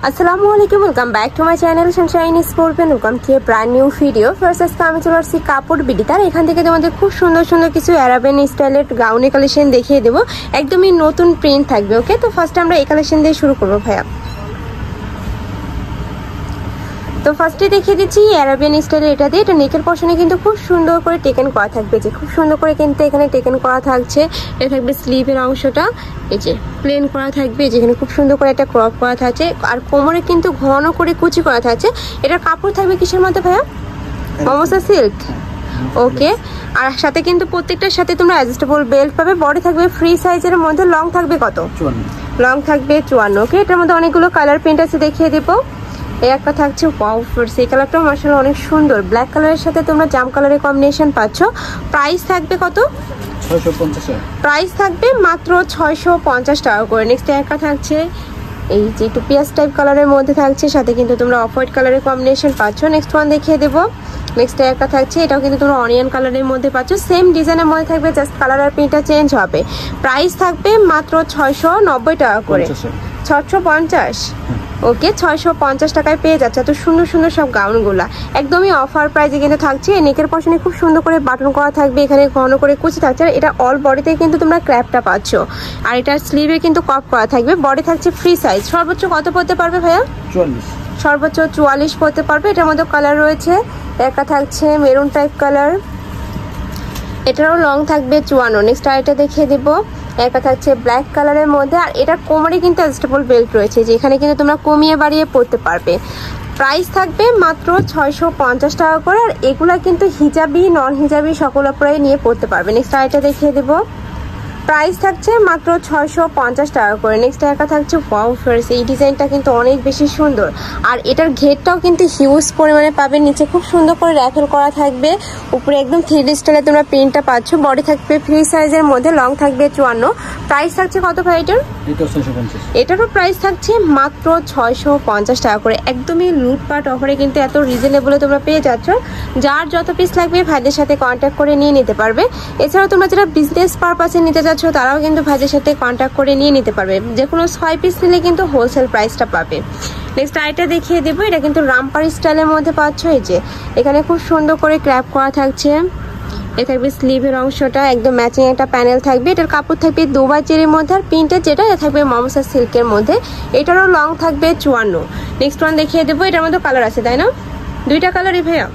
আসসালামু আলাইকুম, welcome back to my channel Sunshine sports. Welcome to A brand new video. First আজকে আমি চলে আসছি কাপড় বিডি। তার এখান থেকে তোমাদের খুব সুন্দর সুন্দর কিছু অ্যারাবিয়ান স্টাইলের গাউনের কালেকশন দেখিয়ে দেবো, একদমই নতুন প্রিন্ট থাকবে। ওকে, তো ফার্স্ট আমরা এই কালেকশন দিয়ে শুরু করবো ভাইয়া। তো ফার্স্টে দেখিয়ে দিচ্ছি অ্যারাবিয়ান স্টাইলের এটা দিয়ে। এটা নেকের পশনে কিন্তু খুব সুন্দর করে টেকেন করা থাকবে, যে খুব সুন্দর করে কিন্তু এখানে টেকেন করা থাকছে। এটা থাকবে স্লিভের অংশটা, এই যে প্লেন করা থাকবে, যেখানে খুব সুন্দর করে একটা ক্রপ করা থাকছে। আর কোমরে কিন্তু ঘন করে কুচি করা থাকছে। এটার কাপড় থাকবে কিসের মধ্যে ভাইয়া? মমসা সিল্ক। ওকে, আর সাথে কিন্তু প্রত্যেকটার সাথে তোমরা অ্যাডজাস্টেবল বেল্ট পাবে। বডি থাকবে ফ্রি সাইজের মধ্যে। লং থাকবে কত? লং থাকবে 54। ওকে, এটার মধ্যে অনেকগুলো কালার প্রিন্ট আছে, দেখিয়ে দেবো। এই একটা থাকছে ওয়াও ফোর্স, এই কালারটাও মাশাআল্লাহ অনেক সুন্দর। ব্ল্যাক কালারের সাথে তোমরা জাম কালারের কম্বিনেশন পাচ্ছ। প্রাইস থাকবে কত? 650। প্রাইস থাকবে মাত্র 650 টাকা করে। নেক্সট একটা থাকছে এই যে একটু পিয়াজ টাইপ কালারের মধ্যে থাকছে, সাথে কিন্তু তোমরা অফ হোয়াইট কালারের কম্বিনেশন পাচ্ছ। নেক্সট ওয়ান দেখিয়ে দেবো। নেক্সট একটা থাকছে, এটাও কিন্তু তোমরা অনিয়ন কালারের মধ্যে পাচ্ছ। সেম ডিজাইনের মধ্যে থাকবে, জাস্ট কালার আর প্রিন্টটা চেঞ্জ হবে। প্রাইস থাকবে মাত্র 690 টাকা করে। 650। ওকে, 650 টাকায় পেয়ে যাচ্ছে এত সুন্দর সুন্দর সব গাউনগুলা, একদমই অফার প্রাইসে কিন্তু থাকছে। নেকের পশনে খুব সুন্দর করে বাটন করা থাকবে, এখানে ঘন করে কুচি থাকছে। আর এটা অল বডিতে কিন্তু তোমরা ক্র্যাপটা পাচ্ছ। আর এটার স্লিভে কিন্তু কপ করা থাকবে। বডি থাকছে ফ্রি সাইজ। সর্বোচ্চ কত পড়তে পারবে ভাইয়া? 44। সর্বোচ্চ 44 পড়তে পারবে। এটার মধ্যে কালার রয়েছে, একটা থাকছে মেরুন টাইপ কালার, এটারও লং থাকবে 54। নেক্সট আরেকটা দেখিয়ে দেবো। একটা থাকছে ব্ল্যাক কালারের মধ্যে, আর এটার কোমরে কিন্তু অ্যাডজাস্টেবল বেল্ট রয়েছে, যেখানে কিন্তু তোমরা কমিয়ে বাড়িয়ে পড়তে পারবে। প্রাইস থাকবে মাত্র 650 টাকা করে। আর এগুলা কিন্তু হিজাবি নন হিজাবি সকল উপরে নিয়ে পড়তে পারবে। নেক্সট আরেকটা দেখিয়ে দেবো। প্রাইস থাকছে মাত্র 650 টাকা করে। নেক্সট একটা থাকছে ওয়াও ফ্রেশ, এই ডিজাইনটা কিন্তু অনেক বেশি সুন্দর। আর এটার ঘেরটাও কিন্তু হিউজ পরিমাণে পাবে। নিচে খুব সুন্দর করে র্যাফেল করা থাকবে, উপরে একদম 3D স্টাইলে তোমরা প্রিন্টটা পাচ্ছ। বডি থাকবে ফ্রি সাইজের মধ্যে, লং থাকবে 54। প্রাইস থাকছে কত ভাই এটার? এটারও প্রাইস থাকছে মাত্র 650 টাকা করে। একদমই লুটপাট অফারে কিন্তু এত রিজনেবলে তোমরা পেয়ে যাচ্ছ। যার যত পিস লাগবে ভাইদের সাথে কন্ট্যাক্ট করে নিয়ে নিতে পারবে। এছাড়াও তোমরা যারা বিজনেস পারপাসে নিতে যাচ্ছ তারাও কিন্তু ভাইদের সাথে কন্ট্যাক্ট করে নিয়ে নিতে পারবে। যে কোনো 6 পিস নিলে কিন্তু হোলসেল প্রাইসটা পাবে। নেক্সট আইটা দেখিয়ে দেবো। এটা কিন্তু রামপার স্টাইলের মধ্যে পাচ্ছ। এই যে এখানে খুব সুন্দর করে ক্র্যাপ করা থাকছে। এ থাকবে স্লিভের অংশটা, একদম ম্যাচিং একটা প্যানেল থাকবে। এটার কাপড় থাকবে দুবাই চেরির মধ্যে, আর প্রিন্টের যেটা এটা থাকবে মমসা সিল্কের মধ্যে। এটারও লং থাকবে 54। নেক্সট ওয়ান দেখিয়ে দেবো। এটার মধ্যে কালার আছে, তাই না? দুইটা কালারই ভাইয়া?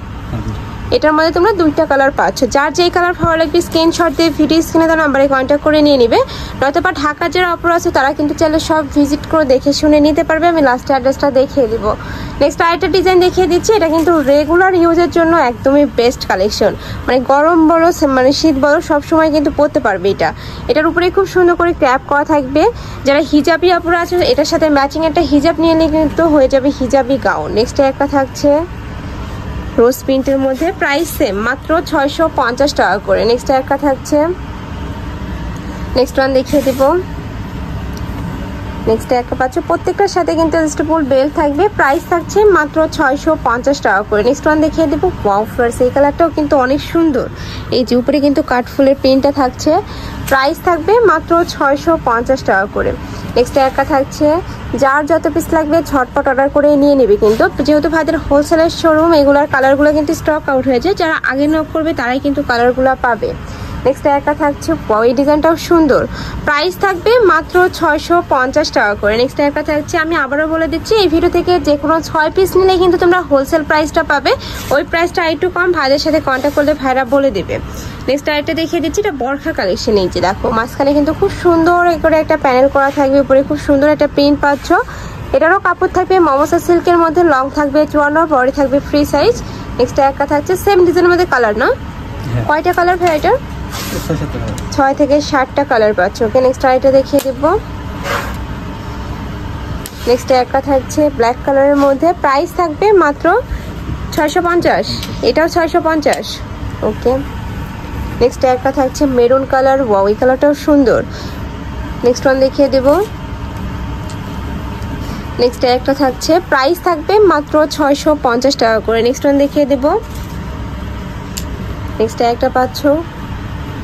এটার মধ্যে তোমরা দুইটা কালার পাচ্ছ। যার যেই কালার ভালো লাগবে স্ক্রিনশট দিয়ে ভিডিও স্ক্রিনে তার নাম্বারে কন্ট্যাক্ট করে নিয়ে নিবে। নয়তোবা ঢাকার যারা অপর আছে তারা কিন্তু চাইলে সব ভিজিট করে দেখে শুনে নিতে পারবে। আমি লাস্টে অ্যাড্রেসটা দেখিয়ে দিব। নেক্সট আরেকটা ডিজাইন দেখিয়ে দিচ্ছি। এটা কিন্তু রেগুলার ইউজের জন্য একদমই বেস্ট কালেকশন। মানে গরম বলো মানে শীত বলো সবসময় কিন্তু পরতে পারবে এটা। এটার উপরে খুব সুন্দর করে ক্র্যাপ করা থাকবে। যারা হিজাবি অপর আছে এটার সাথে ম্যাচিং একটা হিজাব নিয়ে নিলে কিন্তু হয়ে যাবে হিজাবি গাউন। নেক্সট একটা থাকছে রোজ প্রিন্টের মধ্যে, প্রাইস সেম মাত্র 650 টাকা করে। নেক্সট একটা থাকছে, নেক্সট ওয়ান দেখিয়ে দেবো। নেক্সট একটা পাচ্ছ, প্রত্যেকটার সাথে কিন্তু অ্যাডজাস্টেবল বেল্ট থাকবে। প্রাইস থাকছে মাত্র 650 টাকা করে। নেক্সট ওয়ান দেখিয়ে দেবো ওয়াও ফ্লার্স, এই কালারটাও কিন্তু অনেক সুন্দর। এই যে উপরে কিন্তু কাঠফুলের প্রিন্টটা থাকছে। প্রাইস থাকবে মাত্র 650 টাকা করে। নেক্সট একটা থাকছে, যার যত পিস লাগবে ঝটপট অর্ডার করে নিয়ে নেবে। কিন্তু যেহেতু ভাইদের হোলসেলের শোরুম, এগুলার কালারগুলো কিন্তু স্টক আউট হয়ে যায়। যারা আগে নক করবে তারাই কিন্তু কালারগুলো পাবে। নেক্সট একটা থাকছে, এই ডিজাইনটাও সুন্দর। প্রাইস থাকবে মাত্র 650 টাকা করে। নেক্সট একটা থাকছে, আমি আবারও বলে দিচ্ছি এই ভিডিও থেকে যে কোনো 6 পিস নিলে কিন্তু তোমরা হোলসেল প্রাইসটা পাবে। ওই প্রাইসটা একটু কম, ভাইদের সাথে কন্ট্যাক্ট করলে ভাইরা বলে দেবে। নেক্সট আরেকটা দেখিয়ে দিচ্ছি, এটা বরখা কালেকশন। এই যে দেখো মাঝখানে কিন্তু খুব সুন্দর করে একটা প্যানেল করা থাকবে, উপরে খুব সুন্দর একটা প্রিন্ট পাচ্ছ। এটারও কাপড় থাকবে মমসা সিল্কের মধ্যে, লং থাকবে 54, বডি থাকবে ফ্রি সাইজ। নেক্সট একটা থাকছে সেম ডিজাইনের মধ্যে কালার, না কয়টা কালার ভাই এটা? 6 থেকে 7টা কালার পাচ্ছ। ওকে, নেক্সট আরেকটা দেখিয়ে দিব। নেক্সট একটা থাকছে ব্ল্যাক কালারের মধ্যে, প্রাইস থাকবে মাত্র 650। এটাও 650। ওকে, নেক্সট একটা থাকছে মেরুন কালার। ওয়াও, এই কালারটাও সুন্দর। নেক্সট ওয়ান দেখিয়ে দেব। নেক্সট একটা থাকছে, প্রাইস থাকবে মাত্র 650 টাকা করে। নেক্সট ওয়ান দেখিয়ে দেব। নেক্সট একটা পাচ্ছ,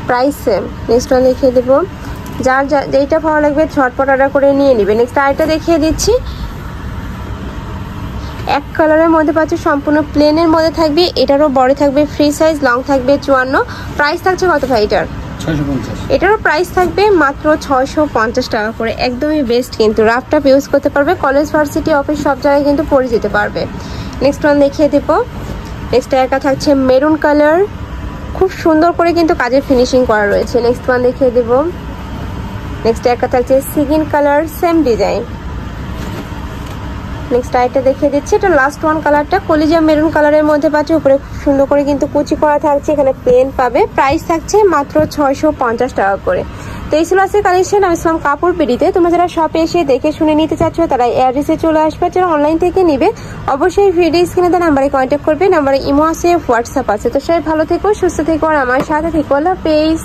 প্রাইস সেম। নেক্সট ওয়ান দেখিয়ে দেবো। যার যেইটা ভালো লাগবে ঝটপট অর্ডার করে নিয়ে নেবে। নেক্সট আরেকটা দেখিয়ে দিচ্ছি। এক কালারের মধ্যে পাচ্ছ, সম্পূর্ণ প্লেনের মধ্যে থাকবে। এটারও বড় থাকবে ফ্রি সাইজ, লং থাকবে 54। প্রাইস থাকছে কত ভাই এটার? 650। এটারও প্রাইস থাকবে মাত্র 650 টাকা করে। একদমই বেস্ট, কিন্তু রাফ টাফ ইউজ করতে পারবে, কলেজ ভার্সিটি অফিস সব জায়গায় কিন্তু পরে যেতে পারবে। নেক্সট ওয়ান দেখিয়ে দেব। নেক্সট একা থাকছে মেরুন কালার, খুব সুন্দর করে কিন্তু কাজের ফিনিশিং করা রয়েছে। নেক্সট ওয়ান দেখিয়ে দেব। নেক্সট একা থাকছে সিগিন কালার, সেম ডিজাইন। নেক্সট আইটা দেখিয়ে দিচ্ছি, এটা লাস্ট ওয়ান কালারটা কলিজা মেরুন কালারের মধ্যে পাচ্ছে। উপরে খুব সুন্দর করে কিন্তু কুচি করা থাকছে, এখানে প্লেন পাবে। প্রাইস থাকছে মাত্র 650 টাকা করে। তো এই ছিল আজকের কালেকশন। আমি ইসলাম কাপড় পিড়িতে। তোমরা যারা শপে এসে দেখে শুনে নিতে চাচ্ছ তারা অ্যাড্রেসে চলে আসবে, যারা অনলাইন থেকে নিবে অবশ্যই ভিডিও স্ক্রিনে দেওয়া নাম্বারে কন্ট্যাক্ট করবে। নাম্বারে ইমো আছে, হোয়াটসঅ্যাপ আছে। তো সবাই ভালো থেকো, সুস্থ থেকো, আর আমার সাথে থেকো। আল্লাহ হাফেজ।